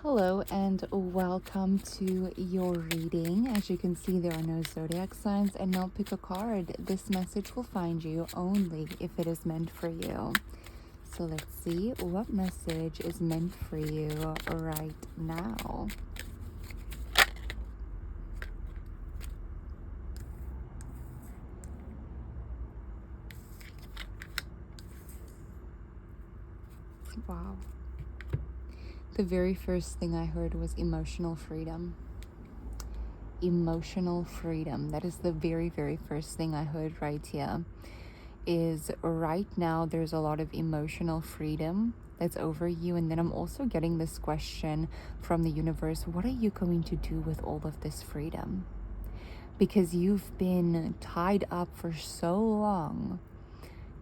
Hello and welcome to your reading. As you can see, there are no zodiac signs, and now pick a card. This message will find you only if it is meant for you. So let's see what message is meant for you right now. Wow. The very first thing I heard was emotional freedom. Emotional freedom. That is the very first thing I heard right here. Is right now there's a lot of emotional freedom that's over you. And then I'm also getting this question from the universe: what are you going to do with all of this freedom? Because you've been tied up for so long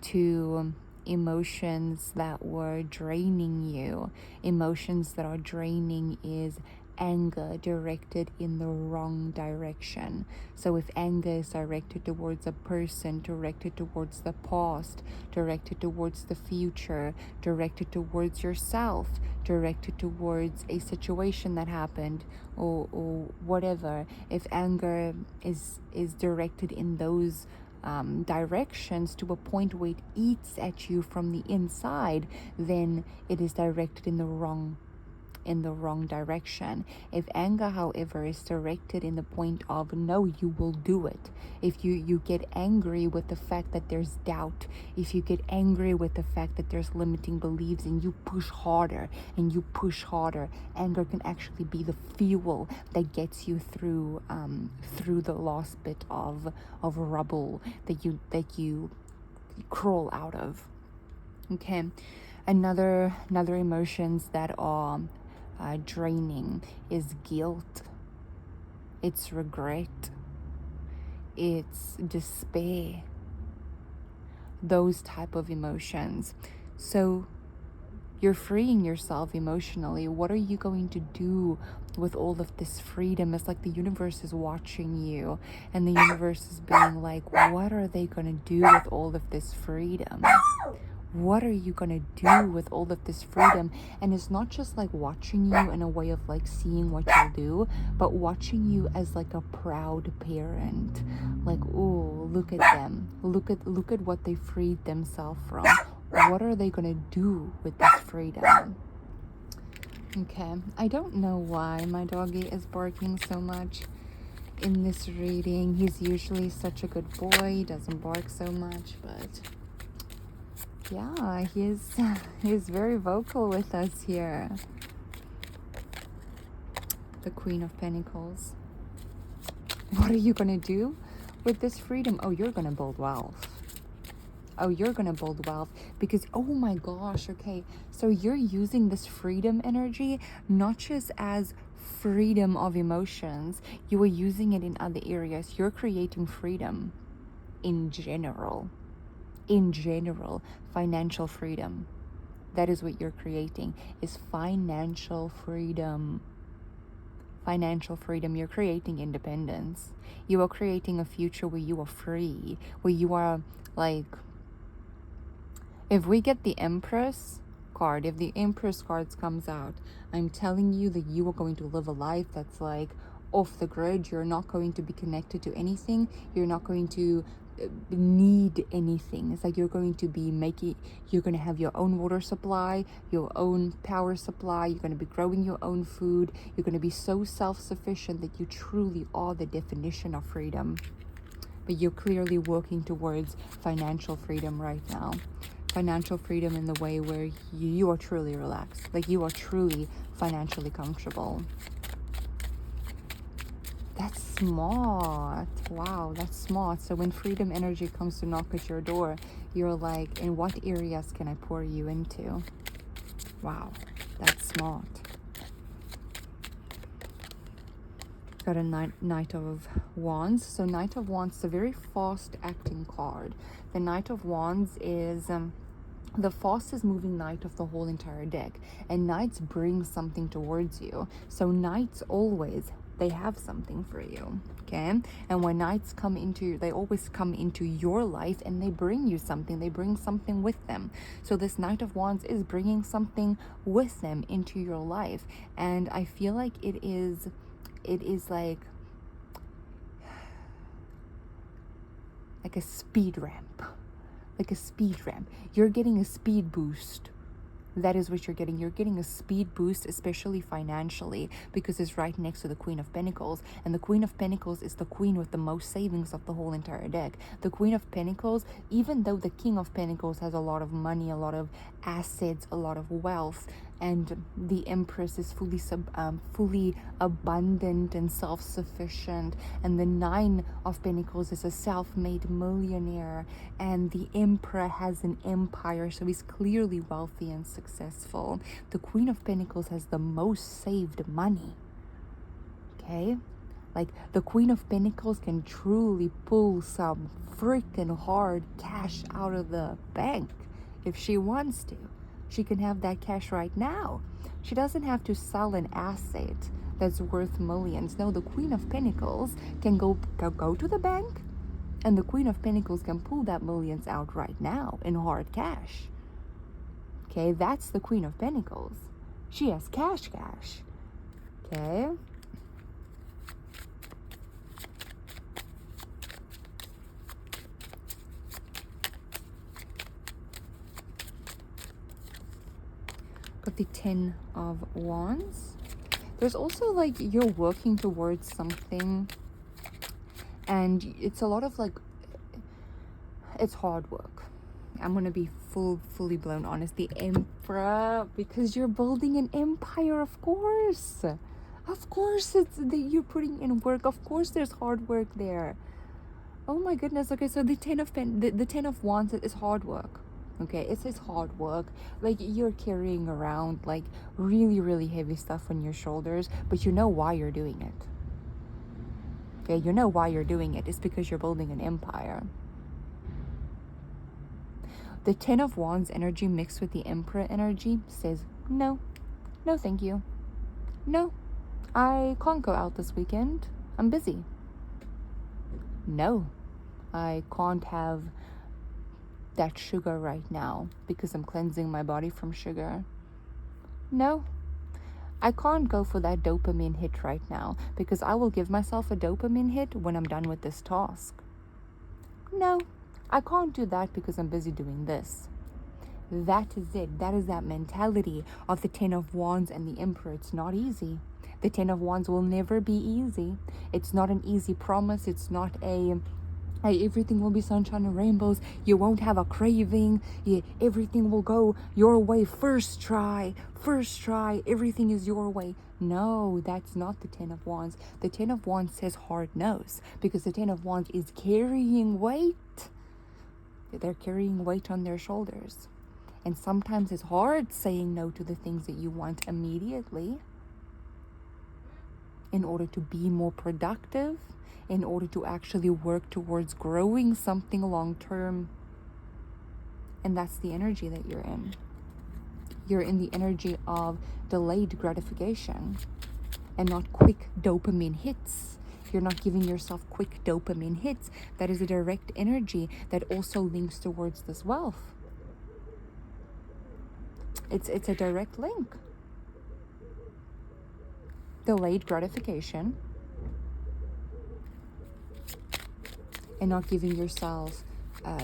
to emotions that were draining you. Emotions that are draining is anger directed in the wrong direction. So if anger is directed towards a person, directed towards the past, directed towards the future, directed towards yourself, directed towards a situation that happened, or whatever, if anger is directed in those directions to a point where it eats at you from the inside, then it is directed in the wrong direction. If anger, however, is directed in the point of no, you will do it. If you get angry with the fact that there's doubt, if you get angry with the fact that there's limiting beliefs, and you push harder and you push harder, anger can actually be the fuel that gets you through the last bit of rubble that you crawl out of. Okay, another emotions that are draining is guilt, it's regret, it's despair, those type of emotions. So you're freeing yourself emotionally. What are you going to do with all of this freedom? It's like the universe is watching you, and the universe is being like, what are they going to do with all of this freedom? What are you gonna do with all of this freedom? And it's not just like watching you in a way of like seeing what you'll do, but watching you as like a proud parent. Like, oh, look at them. Look at what they freed themselves from. What are they gonna do with this freedom? Okay, I don't know why my doggy is barking so much in this reading. He's usually such a good boy. He doesn't bark so much, but yeah, he's very vocal with us here. The Queen of Pentacles. What are you gonna do with this freedom? Oh, you're gonna build wealth. Oh, you're gonna build wealth because, oh my gosh, okay. So you're using this freedom energy not just as freedom of emotions, you are using it in other areas. You're creating freedom in general. Financial freedom. That is what you're creating, is financial freedom. Financial freedom. You're creating independence. You are creating a future where you are free, where you are like, if we get the Empress card, if the Empress cards comes out, I'm telling you that you are going to live a life that's like off the grid. You're not going to be connected to anything. You're not going to need anything. It's like you're going to have your own water supply, your own power supply. You're going to be growing your own food. You're going to be so self-sufficient that you truly are the definition of freedom. But you're clearly working towards financial freedom right now. Financial freedom in the way where you are truly relaxed, like you are truly financially comfortable. That's smart. Wow, that's smart. So when freedom energy comes to knock at your door, you're like, in what areas can I pour you into? Wow, that's smart. Got a Knight of Wands. So Knight of Wands is a very fast acting card. The Knight of Wands is the fastest moving knight of the whole entire deck, and knights bring something towards you. So knights always they have something for you. Okay, and when knights come into, they always come into your life and they bring you something. They bring something with them. So this Knight of Wands is bringing something with them into your life, and I feel like it is like a speed ramp, You're getting a speed boost. That is what you're getting. You're getting a speed boost, especially financially, because it's right next to the Queen of Pentacles. And the Queen of Pentacles is the queen with the most savings of the whole entire deck. The Queen of Pentacles, even though the King of Pentacles has a lot of money, a lot of assets, a lot of wealth, and the Empress is fully abundant and self-sufficient, and the Nine of Pentacles is a self-made millionaire, and the Emperor has an empire, so he's clearly wealthy and successful. The Queen of Pentacles has the most saved money. Okay, like the Queen of Pentacles can truly pull some freaking hard cash out of the bank if she wants to. She can have that cash right now. She doesn't have to sell an asset that's worth millions. No, the Queen of Pentacles can go to the bank, and the Queen of Pentacles can pull that millions out right now in hard cash. Okay, that's the Queen of Pentacles. She has cash. Okay. Got the Ten of Wands. There's also like you're working towards something, and it's a lot of like, it's hard work. I'm gonna be fully blown honest. The Emperor, because you're building an empire, of course it's you're putting in work. Of course there's hard work there. Oh my goodness. Okay, so the Ten of Wands is hard work. Okay, it's hard work. Like you're carrying around like really heavy stuff on your shoulders, but you know why you're doing it. Okay, you know why you're doing it. It's because you're building an empire. The Ten of Wands energy mixed with the Emperor energy says, no thank you. No, I can't go out this weekend. I'm busy. No, I can't have that sugar right now because I'm cleansing my body from sugar. No, I can't go for that dopamine hit right now because I will give myself a dopamine hit when I'm done with this task. No, I can't do that because I'm busy doing this. That is it. That is that mentality of the Ten of Wands and the Emperor. It's not easy. The Ten of Wands will never be easy. It's not an easy promise. It's not everything will be sunshine and rainbows. You won't have a craving. Everything will go your way. First try. Everything is your way. No, that's not the Ten of Wands. The Ten of Wands says hard no's because the Ten of Wands is carrying weight. They're carrying weight on their shoulders. And sometimes it's hard saying no to the things that you want immediately in order to be more productive, in order to actually work towards growing something long term. And that's the energy that you're in. You're in the energy of delayed gratification and not quick dopamine hits. You're not giving yourself quick dopamine hits. That is a direct energy that also links towards this wealth. It's a direct link. Delayed gratification and not giving yourself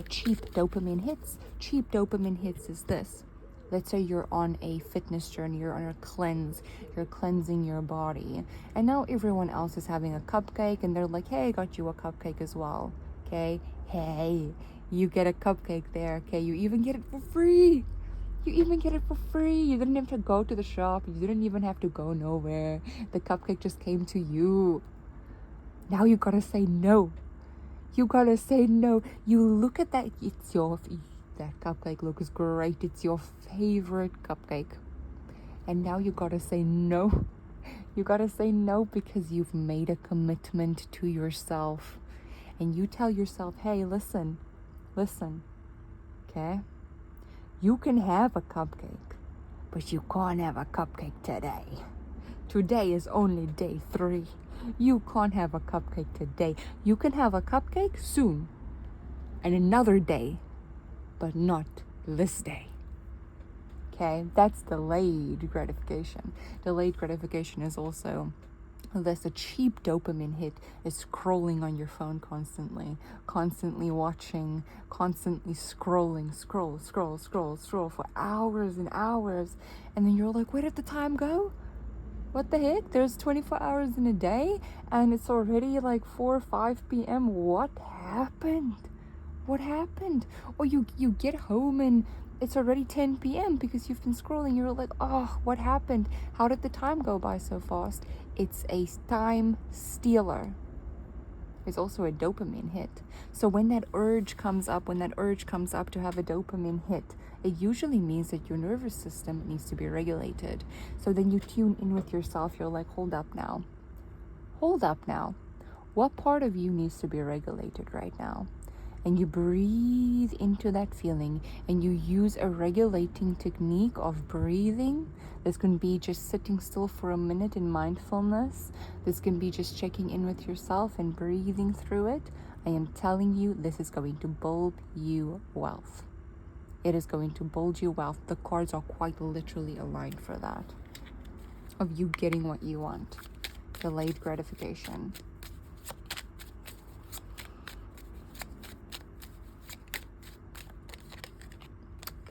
cheap dopamine hits. Cheap dopamine hits is this. Let's say you're on a fitness journey, you're on a cleanse, you're cleansing your body, and now everyone else is having a cupcake and they're like, hey, I got you a cupcake as well. Okay, hey, you get a cupcake there. Okay, you even get it for free. You didn't have to go to the shop. You didn't even have to go nowhere. The cupcake just came to you. Now you gotta say no. You look at that. That cupcake looks great. It's your favorite cupcake. And now you gotta say no. You gotta say no because you've made a commitment to yourself. And you tell yourself, hey, listen. Okay? You can have a cupcake, but you can't have a cupcake today. Today is only day 3. You can't have a cupcake today. You can have a cupcake soon and another day, but not this day. Okay, that's delayed gratification. Delayed gratification is also this a cheap dopamine hit is scrolling on your phone constantly watching, constantly scroll for hours and hours. And then you're like, where did the time go? What the heck? There's 24 hours in a day and it's already like 4 or 5 p.m. What happened? What happened? Or you get home and it's already 10 p.m. because you've been scrolling. You're like, oh, what happened? How did the time go by so fast? It's a time stealer. It's also a dopamine hit. So when that urge comes up to have a dopamine hit, it usually means that your nervous system needs to be regulated. So then you tune in with yourself. You're like, hold up now. What part of you needs to be regulated right now? And you breathe into that feeling and you use a regulating technique of breathing. This can be just sitting still for a minute in mindfulness. This can be just checking in with yourself and breathing through it. I am telling you, this is going to bulb you wealth. It is going to bulge you wealth. The cards are quite literally aligned for that. Of you getting what you want. Delayed gratification.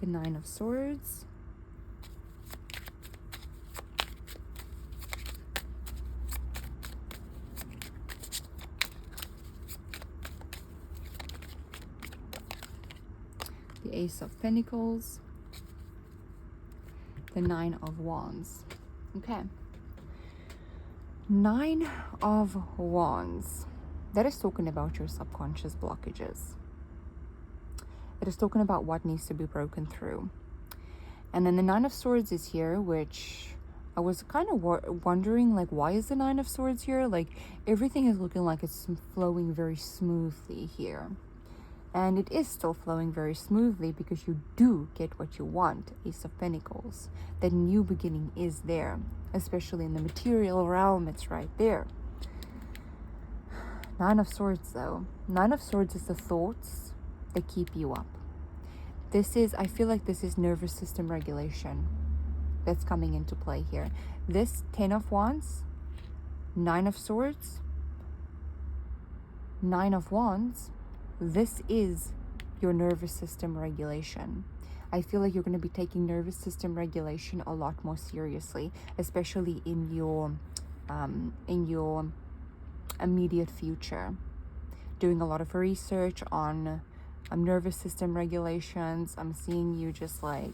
The 9 of Swords. The Ace of Pentacles. The 9 of Wands. Okay. 9 of Wands. That is talking about your subconscious blockages. It is talking about what needs to be broken through. And then the 9 of Swords is here, which I was kind of wondering, like, why is the 9 of Swords here? Like, everything is looking like it's flowing very smoothly here. And it is still flowing very smoothly because you do get what you want, Ace of Pentacles. That new beginning is there, especially in the material realm, it's right there. 9 of Swords, though. 9 of Swords is the thoughts that keep you up. I feel like this is nervous system regulation that's coming into play here. This 10 of Wands, 9 of Swords, 9 of Wands, this is your nervous system regulation. I feel like you're going to be taking nervous system regulation a lot more seriously, especially in your immediate future. Doing a lot of research on nervous system regulations. I'm seeing you just like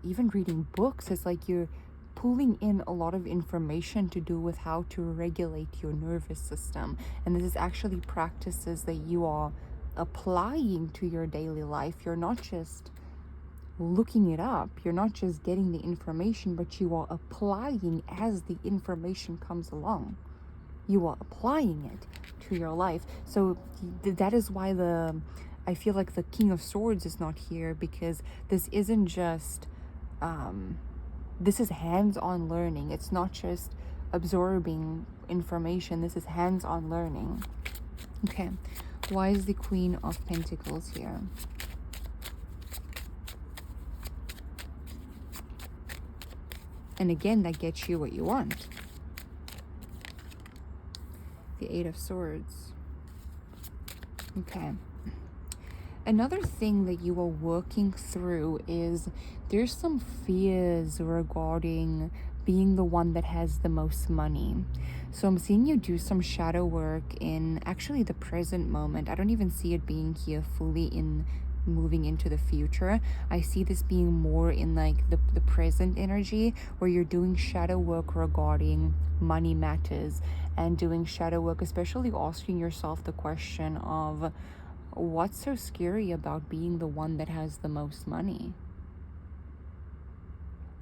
even reading books. It's like you're pulling in a lot of information to do with how to regulate your nervous system. And this is actually practices that you are applying to your daily life. You're not just looking it up. You're not just getting the information, but you are applying as the information comes along. You are applying it to your life. So that is why I feel like the King of Swords is not here, because this isn't just, this is hands-on learning. It's not just absorbing information. This is hands-on learning. Okay, why is the Queen of Pentacles here? And again, that gets you what you want. The 8 of Swords. Okay. Another thing that you are working through is there's some fears regarding being the one that has the most money. So I'm seeing you do some shadow work in actually the present moment. I don't even see it being here fully in moving into the future. I see this being more in like the present energy, where you're doing shadow work regarding money matters, and doing shadow work, especially asking yourself the question of, what's so scary about being the one that has the most money?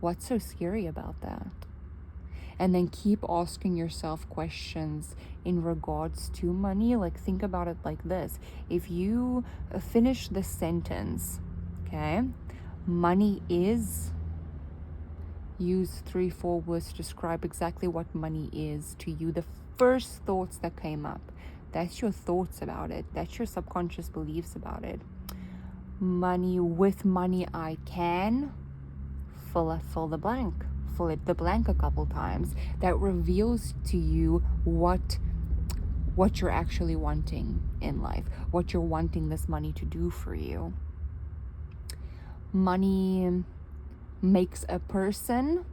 What's so scary about that? And then keep asking yourself questions in regards to money. Like, think about it like this. If you finish the sentence, okay, money is, use 3-4 words to describe exactly what money is to you. The first thoughts that came up, that's your thoughts about it. That's your subconscious beliefs about it. Money, with money I can, fill the blank. Fill it the blank a couple times. That reveals to you what you're actually wanting in life, what you're wanting this money to do for you. Money makes a person,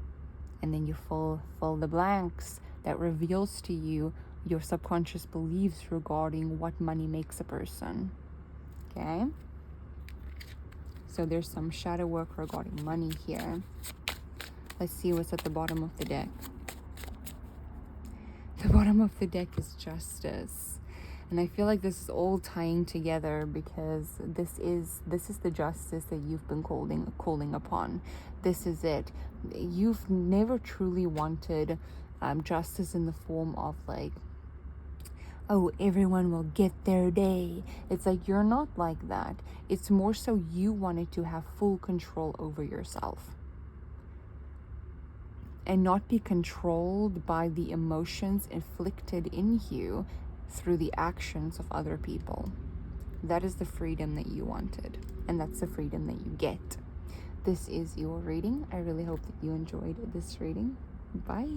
and then you fill the blanks. That reveals to you your subconscious beliefs regarding what money makes a person. Okay? So there's some shadow work regarding money here. Let's see what's at the bottom of the deck. The bottom of the deck is justice. And I feel like this is all tying together, because this is the justice that you've been calling upon. This is it. You've never truly wanted justice in the form of like, oh, everyone will get their day. It's like, you're not like that. It's more so you wanted to have full control over yourself and not be controlled by the emotions inflicted in you through the actions of other people. That is the freedom that you wanted, and that's the freedom that you get. This is your reading. I really hope that you enjoyed this reading. Bye.